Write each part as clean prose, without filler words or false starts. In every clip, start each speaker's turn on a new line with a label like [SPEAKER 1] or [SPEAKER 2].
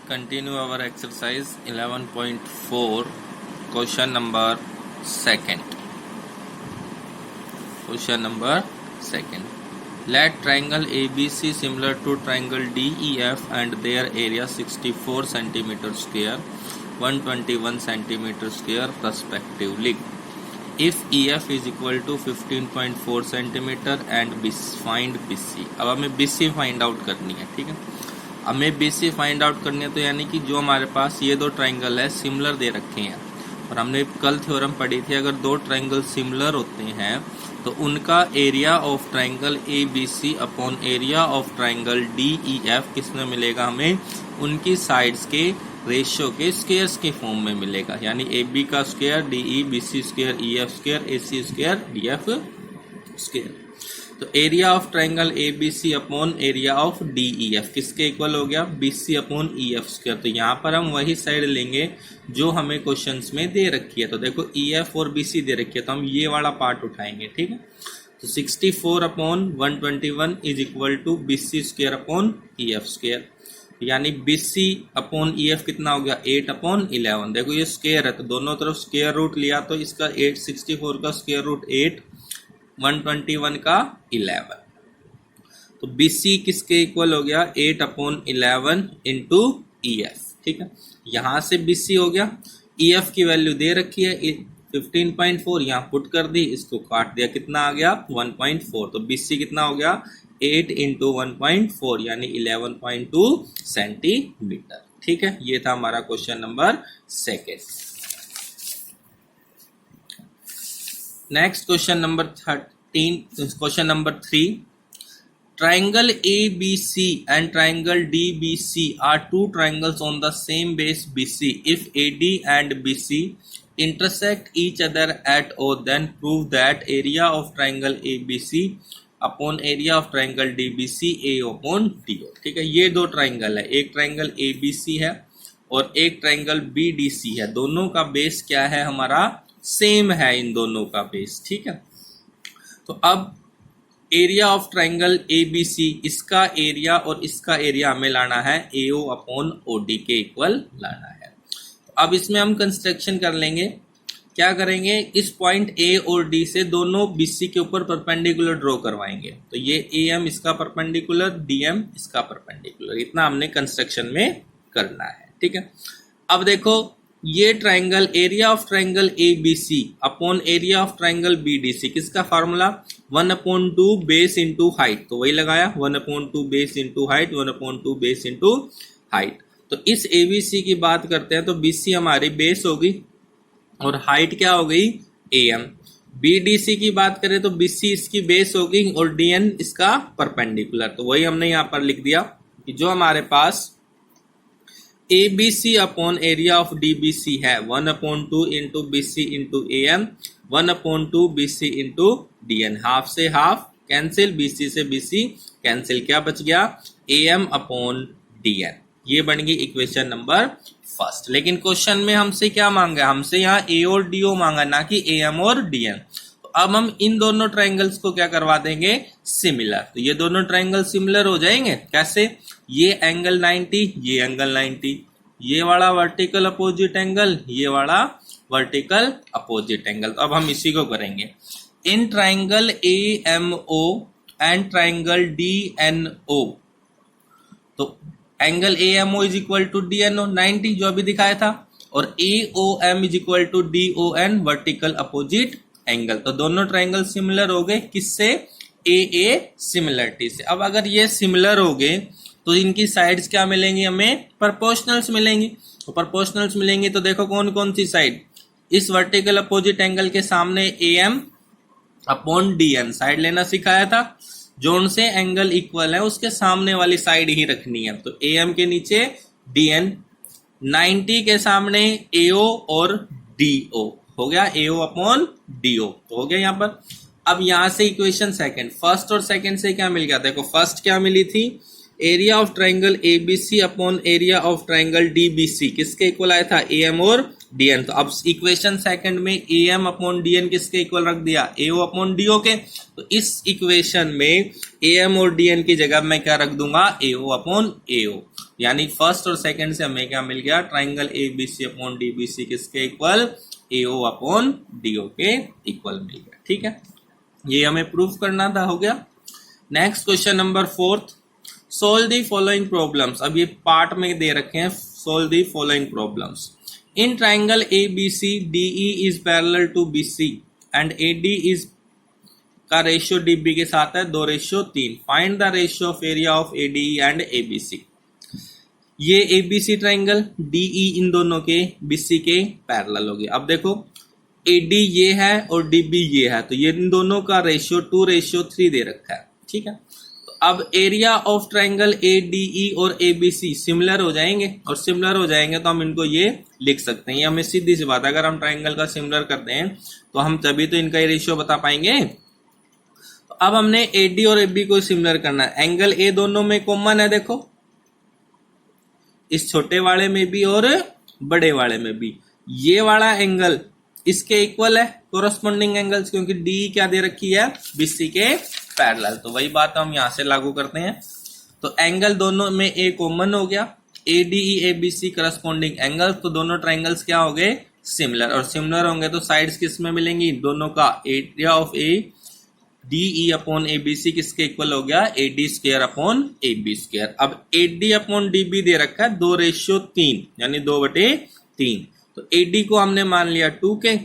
[SPEAKER 1] Continue our exercise 11.4 question number second. Question number second. Let triangle ABC similar to triangle DEF and their area 64 cm square, 121 cm square respectively. If EF is equal to 15.4 cm and find BC. अब हमें BC find out करनी है, ठीक है। हमें BC find out करनी है, तो यानी कि जो हमारे पास ये दो ट्राइंगल है सिमिलर दे रखे हैं, और हमने कल थ्योरम पढ़ी थी, अगर दो ट्राइंगल सिमिलर होते हैं तो उनका area of triangle ABC upon area of triangle DEF किसमें मिलेगा, हमें उनकी साइड्स के रेशियो के स्क्वायर्स के फॉर्म में मिलेगा। यानी AB का square DE, BC square EF square, AC square DF square. तो area of triangle ABC upon area of DEF किसके इक्वल हो गया, BC अपॉन EF स्क्वायर। तो यहाँ पर हम वही साइड लेंगे जो हमें क्वेश्चंस में दे रखी है। तो देखो EF और BC दे रखी है, तो हम ये वाला पार्ट उठाएंगे, ठीक है। तो 64 upon 121 is equal to BC square upon EF square, यानी BC अपॉन EF कितना हो गया, 8 अपॉन 11। देखो ये स्क्वायर है तो दोनों तरफ स्क्वायर रूट लिया, तो इसका 864 का स्क्वायर रूट 8, 121 का 11। तो BC किसके इक्वल हो गया, 8 अपॉन 11 इंटू EF, ठीक है। यहां से BC हो गया, EF की वैल्यू दे रखी है 15.4, यहाँ पुट कर दी, इसको काट दिया, कितना आ गया 1.4। तो BC कितना हो गया 8 इंटू 1.4 यानी 11.2 सेंटीमीटर, ठीक है। ये था हमारा question number second. Next question number 3। Triangle ABC and triangle DBC are two triangles on the same base BC. If AD and BC intersect each other at O, then prove that area of triangle ABC upon area of triangle DBC AO upon DO, ठीक है। ये दो triangle है, एक triangle ABC है और एक triangle BDC है। दोनों का बेस क्या है, हमारा सेम है, इन दोनों का बेस, ठीक है। तो अब एरिया ऑफ ट्राइंगल ABC, इसका एरिया और इसका एरिया हमें लाना है AO अपॉन OD के इक्वल लाना है। तो अब इसमें हम कंस्ट्रक्शन कर लेंगे। क्या करेंगे, इस पॉइंट A और D से दोनों BC के ऊपर परपेंडिकुलर ड्रॉ करवाएंगे। तो ये AM इसका परपेंडिकुलर, DM इसका परपेंडिकुलर, इतना हमने कंस्ट्रक्शन में करना है, ठीक है। अब देखो ये triangle, area of triangle ABC upon area of triangle BDC, किसका फार्मूला 1/2 बेस इंटू हाइट। तो वही लगाया 1/2 base into height, 1/2 base into height. तो इस ABC की बात करते हैं तो BC हमारी बेस होगी और हाइट क्या हो गई AM। BDC की बात करें तो BC इसकी बेस होगी और DN इसका परपेंडिकुलर। तो वही हमने यहाँ पर लिख दिया कि जो हमारे पास ABC upon area of DBC है 1/2 into BC into AM, 1/2 BC into DN, half से हाफ कैंसिल, BC से BC कैंसिल, क्या बच गया AM अपॉन DN। ये बन गई इक्वेशन नंबर फर्स्ट। लेकिन क्वेश्चन में हमसे क्या मांगा, हमसे यहाँ A और DO मांगा, ना कि AM और DN। तो अब हम इन दोनों ट्राइंगल्स को क्या करवा देंगे, सिमिलर। तो ये दोनों ट्राइंगल सिमिलर हो जाएंगे, कैसे, ये एंगल 90, ये एंगल 90, ये वाला वर्टिकल अपोजिट एंगल, ये वाला वर्टिकल अपोजिट एंगल। तो अब हम इसी को करेंगे। In triangle AMO and triangle DNO, तो angle AMO is equal to DNO 90 जो अभी दिखाया था, और AOM is equal to DON vertical opposite angle. तो दोनों ट्राइंगल सिमिलर हो गए, किससे, AA सिमिलरिटी से। अब अगर ये सिमिलर हो गए तो इनकी साइड्स क्या मिलेंगी, हमें प्रोपोर्शनल्स मिलेंगी। तो प्रोपोर्शनल्स मिलेंगी तो देखो कौन कौन सी साइड, इस वर्टिकल अपोजिट एंगल के सामने AM अपॉन DN साइड लेना सिखाया था, जोन से एंगल इक्वल है उसके सामने वाली साइड ही रखनी है। तो AM के नीचे DN, 90 के सामने AO और DO, हो गया AO अपॉन DO, तो हो गया यहाँ पर। अब यहां से इक्वेशन सेकंड, फर्स्ट और सेकंड से क्या मिल गया, देखो फर्स्ट क्या मिली थी, area of triangle ABC upon area of triangle DBC, किसके इक्वल आया था, AM और DN। तो अब इक्वेशन सेकंड में AM अपॉन DN किसके इक्वल रख दिया, AO अपॉन DO के। तो इस इक्वेशन में AM और DN की जगह मैं क्या रख दूंगा, AO अपॉन AO। यानी फर्स्ट और सेकंड से हमें क्या मिल गया, triangle A B C upon D B C किसके इक्वल, AO अपॉन DO के इक्वल मिल गया। ठीक है, ये हमें प्रूव करना था, हो गया। Next question number 4, solve the following problems. अब ये पार्ट में दे रखे हैं, solve the following problems. In triangle ABC DE is parallel to BC and AD is का रेशियो DB के साथ है 2:3। Find the ratio of area of ADE and ABC। ये ABC ट्राइंगल, DE इन दोनों के BC के पैरेलल हो गए। अब देखो AD ये है और DB ये है, तो ये इन दोनों का रेशियो 2:3 दे रखा है। ठीक है, तो अब एरिया ऑफ ट्राइंगल ADE और ABC सिमिलर हो जाएंगे, और सिमिलर हो जाएंगे तो हम इनको ये लिख सकते हैं। ये हमें सीधी सी बात है, अगर हम ट्राइंगल का सिमिलर करते हैं तो हम तभी तो इनका रेशियो बता पाएंगे। तो अब हमने AD और AB को सिमिलर करना है। एंगल A दोनों में कॉमन है, देखो इस छोटे वाले में भी और बड़े वाले में भी। ये वाला एंगल इसके इक्वल है, कोरस्पोंडिंग एंगल्स, क्योंकि DE क्या दे रखी है, BC के पैरेलल। तो वही बात हम यहां से लागू करते हैं। तो एंगल दोनों में A कॉमन हो गया, ADE ABC करस्पोंडिंग एंगल, तो दोनों ट्राइंगल्स क्या हो गए, सिमिलर। और सिमिलर होंगे तो साइड्स किस में मिलेंगी, दोनों का area of ADE upon ABC किसके इक्वल हो गया, AD square upon AB square. अब AD अपॉन DB दे रखा है 2:3, यानी 2/3। तो AD को हमने मान लिया 2 के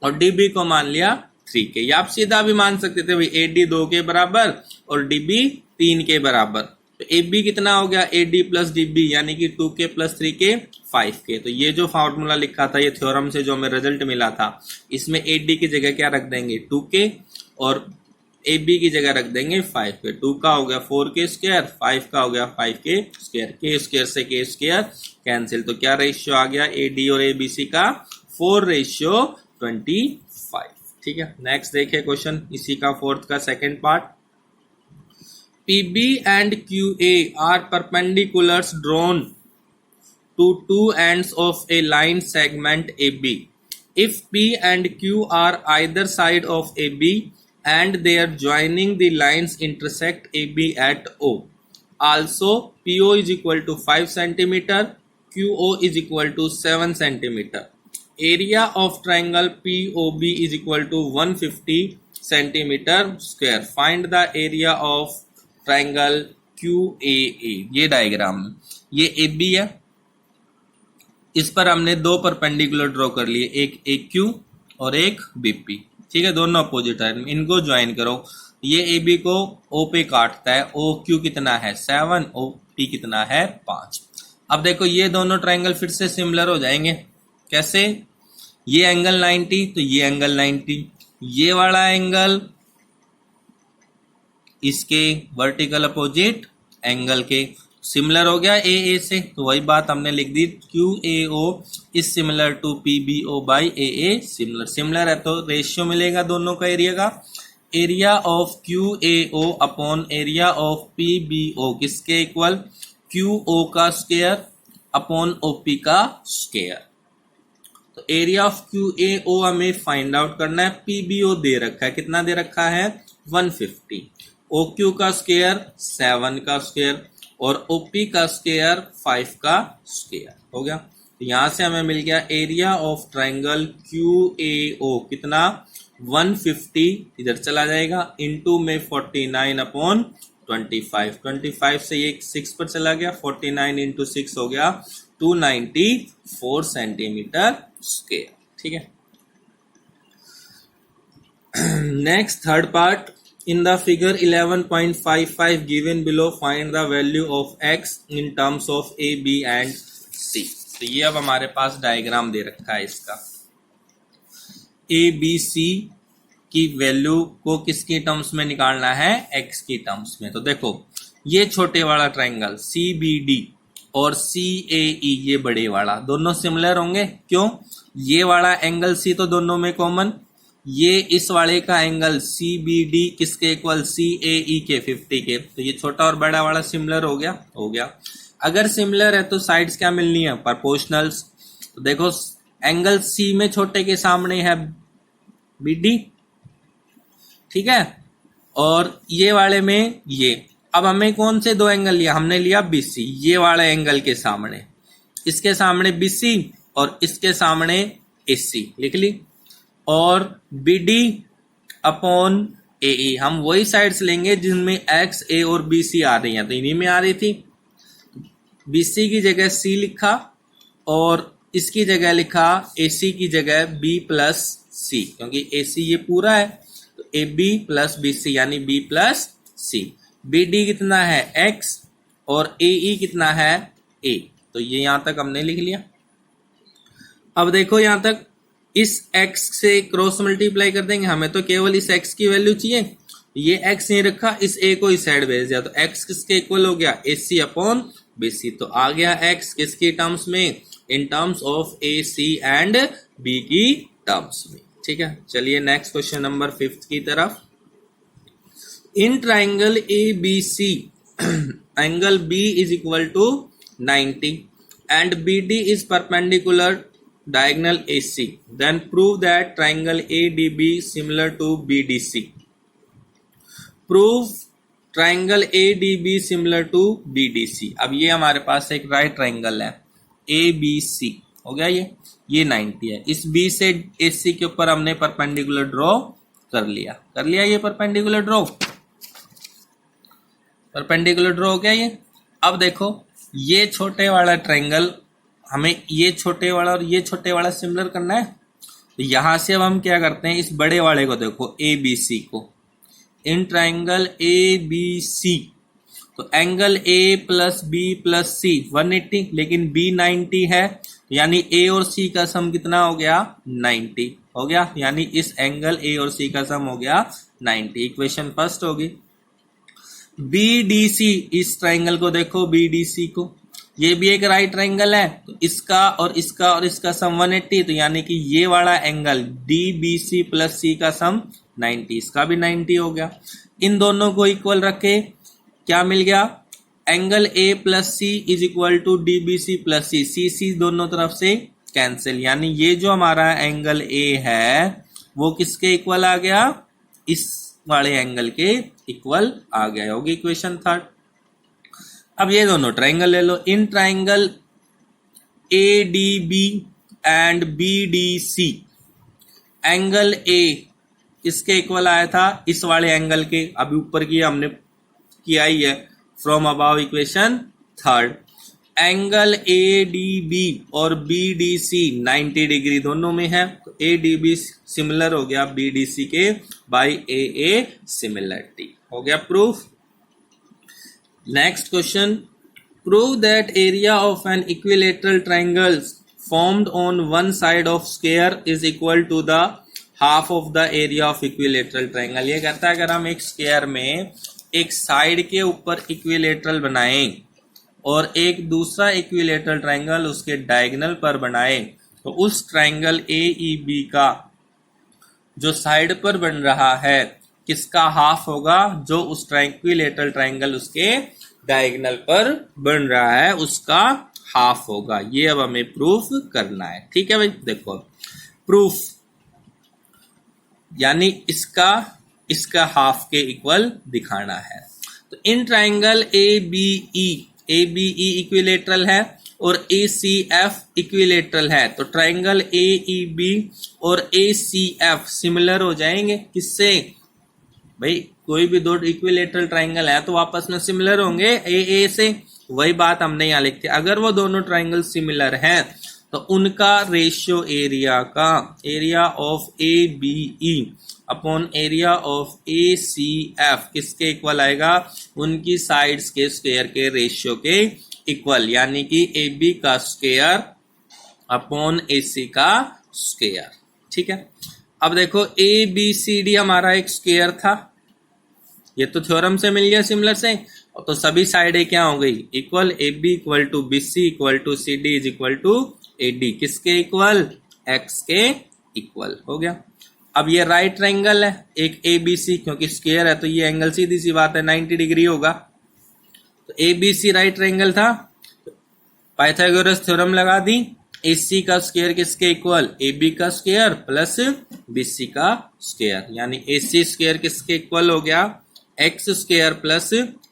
[SPEAKER 1] और DB को मान लिया 3 के। या आप सीधा भी मान सकते थे भाई AD 2 के बराबर और DB 3 के बराबर। तो AB कितना हो गया, AD प्लस DB, यानी कि 2 के प्लस 3 के 5 के। तो ये जो फॉर्मूला लिखा था, ये थ्योरम से जो हमें रिजल्ट मिला था, इसमें AD की जगह क्या रख देंगे, 2 के, और AB की जगह रख देंगे 5 के। 2 का हो गया 4 के स्क्वायर, 5 का हो गया 5 के स्क्वायर, के स्क्वायर से के स्क्वायर कैंसिल। तो क्या रेशियो आ गया AD और ABC का, 4:25। ठीक है, नेक्स्ट देखिए क्वेश्चन इसी का, फोर्थ का second part. PB and QA are perpendiculars drawn to two ends of a line segment AB. If P and Q are either side of AB and their joining the lines intersect AB at O. Also, PO is equal to 5 cm, QO is equal to 7 cm. Area of triangle POB is equal to 150 centimeter square. Find the area of triangle QAA। ये diagram में ये AB है, इस पर हमने दो perpendicular draw कर लिए, एक AQ और एक BP। ठीक है, दोनों अपोजिट है, इनको ज्वाइन करो। ये AB को O पे काटता है, OQ कितना है 7, OP कितना है 5। अब देखो ये दोनों ट्राइंगल फिर से सिमिलर हो जाएंगे, कैसे, ये एंगल 90 तो ये एंगल 90, ये वाला एंगल इसके वर्टिकल अपोजिट एंगल के सिमिलर हो गया AA से। तो वही बात हमने लिख दी, QAO is similar to PBO by AA। Similar है तो रेशियो मिलेगा दोनों का एरिया का, area of QAO upon area of PBO किसके इक्वल, QO का स्क्वायर अपॉन OP का स्क्वायर। तो एरिया ऑफ QAO हमें फाइंड आउट करना है, PBO दे रखा है, कितना दे रखा है 150, OQ का स्क्वायर 7 का स्क्वायर और OP का स्क्वायर 5 का स्क्वायर हो गया। तो यहां से हमें मिल गया एरिया ऑफ ट्राइंगल QAO कितना 150, इधर चला जाएगा, इनटू में 49/25। 25 से ये 6 पर चला गया, 49 इंटू 6 हो गया 294 सेंटीमीटर स्क्वायर। ठीक है, next third part. In the figure 11.55 given below, find the value of x in terms of A, B and C। तो ये अब हमारे पास डायग्राम दे रखा है इसका, A, B, C की वैल्यू को किसकी टर्म्स में निकालना है, x की टर्म्स में। तो देखो ये छोटे वाला ट्राइंगल CBD और CAE ये बड़े वाला दोनों सिमिलर होंगे, क्यों, ये वाला एंगल C तो दोनों में कॉमन, ये इस वाले का एंगल CBD किसके इक्वल, CAE के 50 के। तो ये छोटा और बड़ा वाला सिमिलर हो गया। अगर सिमिलर है तो साइड्स क्या मिलनी है, प्रोपोर्शनल्स। तो देखो एंगल C में छोटे के सामने है BD, ठीक है, और ये वाले में ये। अब हमें कौन से दो एंगल लिया, हमने लिया BC, ये वाला एंगल के सामने, इसके सामने BC और इसके सामने AC लिख ली, और BD अपॉन AE, हम वही साइड्स लेंगे जिनमें X, A और BC आ रही हैं, तो इन्हीं में आ रही थी। BC की जगह C लिखा और इसकी जगह लिखा AC की जगह B प्लस C, क्योंकि AC ये पूरा है, तो AB प्लस BC यानी B प्लस C। BD कितना है X और AE कितना है A, तो ये यहां तक हमने लिख लिया। अब देखो यहां तक इस x से क्रॉस मल्टीप्लाई कर देंगे, हमें तो केवल इस x की वैल्यू चाहिए, ये x नहीं रखा, इस a को इस साइड भेज दिया, तो x किसके इक्वल हो गया, AC अपॉन BC, तो आ गया x किसके टर्म्स में, in terms of AC and B की टर्म्स में। ठीक है, चलिए नेक्स्ट क्वेश्चन नंबर 5 की तरफ। In triangle ABC angle B is equal to 90 and BD is perpendicular diagonal AC, then prove that triangle ADB similar to BDC. Prove triangle ADB similar to BDC। अब ये हमारे पास एक right triangle है ABC, हो गया, ये 90 है, इस B से AC के ऊपर हमने परपेंडिकुलर ड्रॉ कर लिया ये परपेंडिकुलर ड्रॉ हो गया ये। अब देखो ये छोटे वाला ट्राइंगल, हमें ये छोटे वाला और ये छोटे वाला सिमिलर करना है, तो यहां से अब हम क्या करते हैं, इस बड़े वाले को देखो ABC को, इन ट्राइंगल ABC, तो angle A plus B plus C 180, लेकिन B 90 है, यानी A और C का सम कितना हो गया, 90 हो गया, यानी इस एंगल A और C का सम हो गया 90। इक्वेशन फर्स्ट होगी। BDC, इस ट्राइंगल को देखो BDC को, ये भी एक राइट ट्राइंगल है, तो इसका और इसका सम 180, तो यानी कि ये वाला एंगल DBC प्लस C का सम 90, इसका भी 90 हो गया। इन दोनों को इक्वल रखे, क्या मिल गया, angle A plus C is equal to DBC plus C दोनों तरफ से कैंसिल, यानी ये जो हमारा एंगल A है वो किसके इक्वल आ गया, इस वाले एंगल के इक्वल आ गया, होगी इक्वेशन थर्ड। अब ये दोनों ट्राइंगल ले लो, in triangle ADB and BDC, angle A इसके इक्वल आया था इस वाले एंगल के, अभी ऊपर की हमने किया ही है from above equation third. Angle ADB और BDC 90 डिग्री दोनों में है, तो ADB सिमिलर हो गया BDC के बाई AA सिमिलरिटी, हो गया proof. Next question, prove that area of an equilateral triangle formed on one side of square is equal to the half of the area of equilateral triangle। ये कहता है अगर हम एक square में एक साइड के ऊपर इक्विलेटरल बनाएं और एक दूसरा इक्विलेटरल ट्राइंगल उसके डायगोनल पर बनाएं, तो उस ट्राइंगल AEB का जो साइड पर बन रहा है किसका हाफ होगा, जो उस इक्विलेटरल ट्राइंगल उसके डायगोनल पर बन रहा है उसका हाफ होगा। ये अब हमें प्रूफ करना है। ठीक है भाई, देखो प्रूफ यानी इसका हाफ के इक्वल दिखाना है। तो इन ट्राइंगल ABE इक्विलेटरल है और ACF इक्विलेटरल है, तो ट्राइंगल AEB और ACF सिमिलर हो जाएंगे किससे भाई, कोई भी दो इक्विलेटरल ट्राइंगल है तो आपस में सिमिलर होंगे AA से, वही बात हमने यहाँ लिखी। अगर वो दोनों ट्राइंगल सिमिलर हैं तो उनका ratio area of ABE upon area of ACF किसके इक्वल आएगा, उनकी साइड्स के स्क्वायर के रेशियो के इक्वल, यानी कि AB का स्क्वायर अपॉन AC का स्क्वायर। ठीक है, अब देखो ABCD हमारा एक स्क्वायर था, ये तो थ्योरम से मिल गया सिमिलर से, तो सभी साइडें क्या हो गई equal, AB equal to BC equal to CD is equal to AD, किसके इक्वल, X के इक्वल हो गया। अब ये राइट ट्राइंगल है एक ABC, क्योंकि स्क्वायर है तो ये एंगल सीधी सी बात है 90 डिग्री होगा, तो ABC राइट ट्राइंगल था, पाइथागोरस थ्योरम लगा दी, AC का स्क्वायर किसके इक्वल, AB का स्क्वायर प्लस BC का स्क्वायर, यानी AC स्क्वायर किसके इक्वल हो गया, X square plus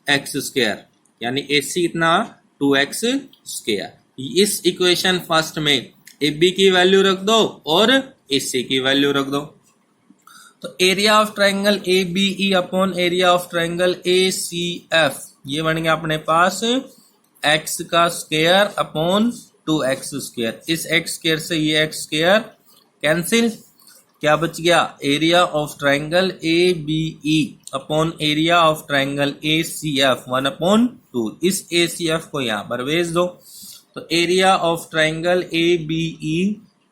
[SPEAKER 1] x square, यानी AC कितना 2x स्क्वायर। इस इक्वेशन फर्स्ट में AB की वैल्यू रख दो और AC की वैल्यू रख दो। तो area of triangle ABE upon area of triangle ACF, ये बन गया अपने पास x का स्क्वायर अपॉन 2x स्क्वायर। इस x स्क्वायर से ये x स्क्वायर कैंसिल, क्या बच गया area of triangle ABE upon area of triangle ACF 1/2। इस ACF को यहां पर भेज दो, तो area of triangle ABE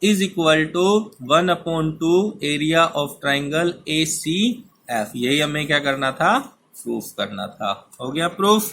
[SPEAKER 1] is equal to 1/2 area of triangle ACF। यही हमें क्या करना था, प्रूफ करना था। हो गया प्रूफ।